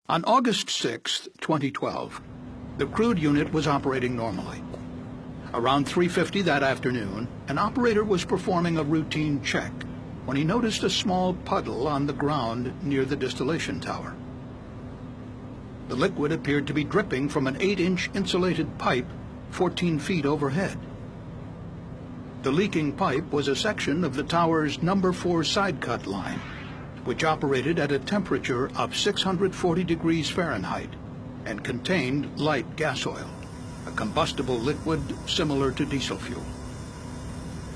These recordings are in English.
On August 6, 2012, the crude unit was operating normally. Around 3:50 that afternoon, an operator was performing a routine check when he noticed a small puddle on the ground near the distillation tower. The liquid appeared to be dripping from an 8-inch insulated pipe 14 feet overhead. The leaking pipe was a section of the tower's number 4 side cut line, which operated at a temperature of 640 degrees Fahrenheit and contained light gas oil, a combustible liquid similar to diesel fuel.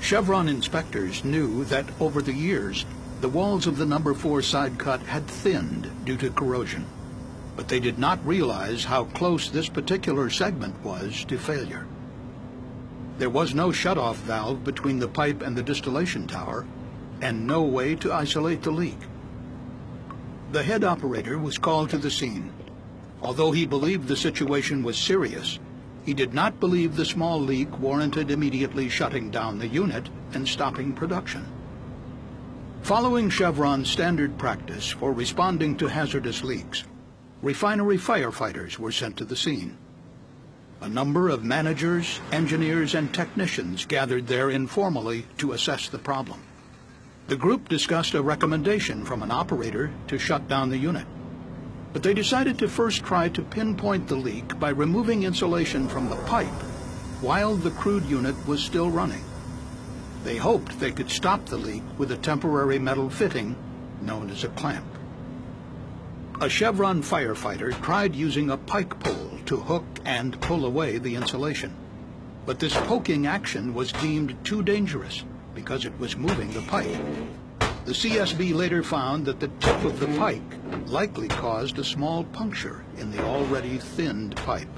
Chevron inspectors knew that over the years, the walls of the number 4 side cut had thinned due to corrosion, but they did not realize how close this particular segment was to failure. There was no shutoff valve between the pipe and the distillation tower, and no way to isolate the leak. The head operator was called to the scene. Although he believed the situation was serious, he did not believe the small leak warranted immediately shutting down the unit and stopping production. Following Chevron's standard practice for responding to hazardous leaks, refinery firefighters were sent to the scene. A number of managers, engineers, and technicians gathered there informally to assess the problem. The group discussed a recommendation from an operator to shut down the unit, but they decided to first try to pinpoint the leak by removing insulation from the pipe while the crude unit was still running. They hoped they could stop the leak with a temporary metal fitting known as a clamp. A Chevron firefighter tried using a pike pole to hook and pull away the insulation, but this poking action was deemed too dangerous because it was moving the pipe. The CSB later found that the tip of the pike likely caused a small puncture in the already thinned pipe.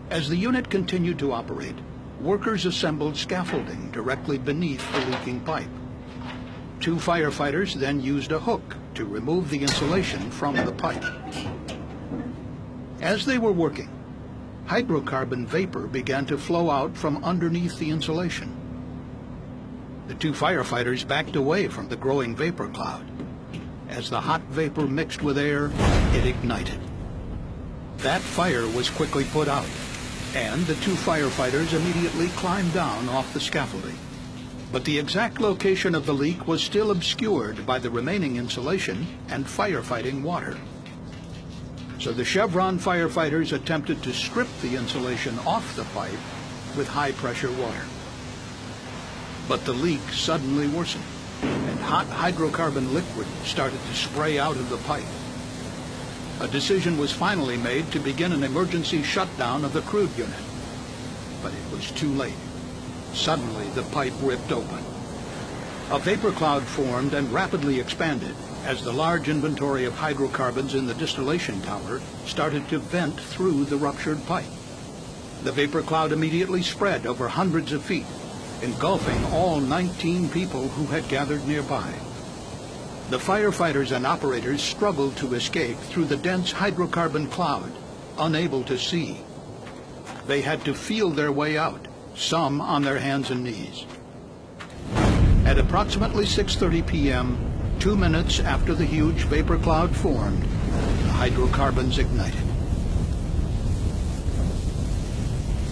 As the unit continued to operate, workers assembled scaffolding directly beneath the leaking pipe. 2 firefighters then used a hook to remove the insulation from the pipe. As they were working, hydrocarbon vapor began to flow out from underneath the insulation. The 2 firefighters backed away from the growing vapor cloud. As the hot vapor mixed with air, it ignited. That fire was quickly put out, and the 2 firefighters immediately climbed down off the scaffolding. But the exact location of the leak was still obscured by the remaining insulation and firefighting water. So the Chevron firefighters attempted to strip the insulation off the pipe with high-pressure water. But the leak suddenly worsened, and hot hydrocarbon liquid started to spray out of the pipe. A decision was finally made to begin an emergency shutdown of the crude unit. But it was too late. Suddenly, the pipe ripped open. A vapor cloud formed and rapidly expanded as the large inventory of hydrocarbons in the distillation tower started to vent through the ruptured pipe. The vapor cloud immediately spread over hundreds of feet, engulfing all 19 people who had gathered nearby. The firefighters and operators struggled to escape through the dense hydrocarbon cloud, unable to see. They had to feel their way out, some on their hands and knees. At approximately 6:30 p.m., 2 minutes after the huge vapor cloud formed, the hydrocarbons ignited.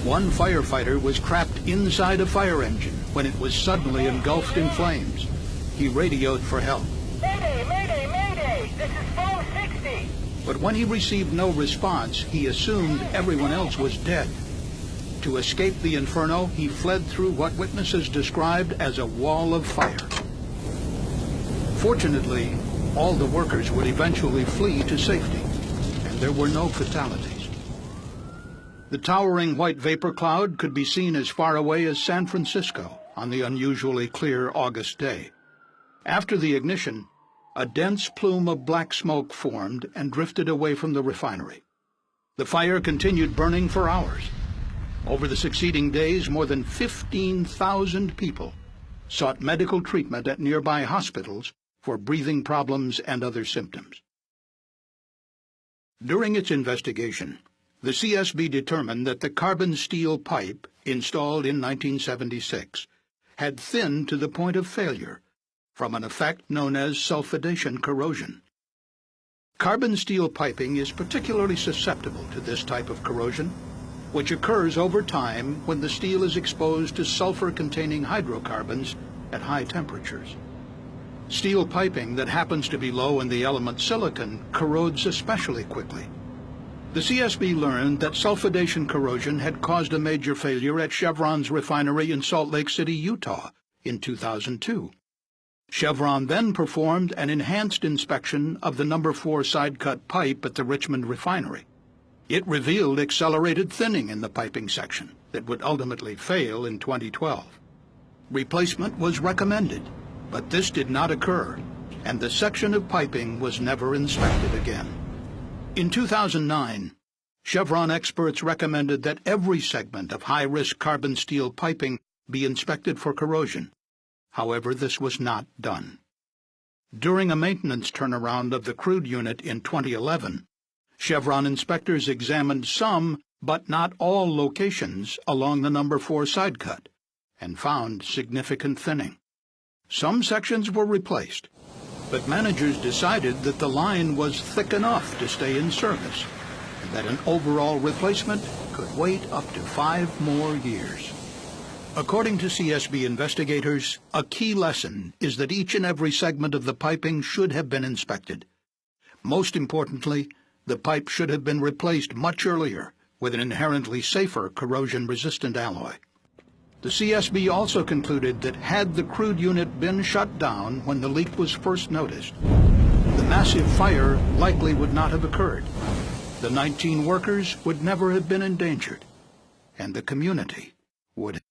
One firefighter was trapped inside a fire engine when it was suddenly engulfed in flames. He radioed for help. Mayday, mayday, mayday! This is phone 60! But when he received no response, he assumed everyone else was dead. To escape the inferno, he fled through what witnesses described as a wall of fire. Fortunately, all the workers would eventually flee to safety, and there were no fatalities. The towering white vapor cloud could be seen as far away as San Francisco on the unusually clear August day. After the ignition, a dense plume of black smoke formed and drifted away from the refinery. The fire continued burning for hours. Over the succeeding days, more than 15,000 people sought medical treatment at nearby hospitals for breathing problems and other symptoms. During its investigation, the CSB determined that the carbon steel pipe, installed in 1976, had thinned to the point of failure from an effect known as sulfidation corrosion. Carbon steel piping is particularly susceptible to this type of corrosion, which occurs over time when the steel is exposed to sulfur-containing hydrocarbons at high temperatures. Steel piping that happens to be low in the element silicon corrodes especially quickly. The CSB learned that sulfidation corrosion had caused a major failure at Chevron's refinery in Salt Lake City, Utah, in 2002. Chevron then performed an enhanced inspection of the No. 4 side-cut pipe at the Richmond refinery. It revealed accelerated thinning in the piping section that would ultimately fail in 2012. Replacement was recommended, but this did not occur, and the section of piping was never inspected again. In 2009, Chevron experts recommended that every segment of high-risk carbon steel piping be inspected for corrosion. However, this was not done. During a maintenance turnaround of the crude unit in 2011, Chevron inspectors examined some, but not all, locations along the No. 4 side cut and found significant thinning. Some sections were replaced, but managers decided that the line was thick enough to stay in service and that an overall replacement could wait up to 5 more years. According to CSB investigators, a key lesson is that each and every segment of the piping should have been inspected. Most importantly, the pipe should have been replaced much earlier with an inherently safer corrosion-resistant alloy. The CSB also concluded that had the crude unit been shut down when the leak was first noticed, the massive fire likely would not have occurred. The 19 workers would never have been endangered, and the community would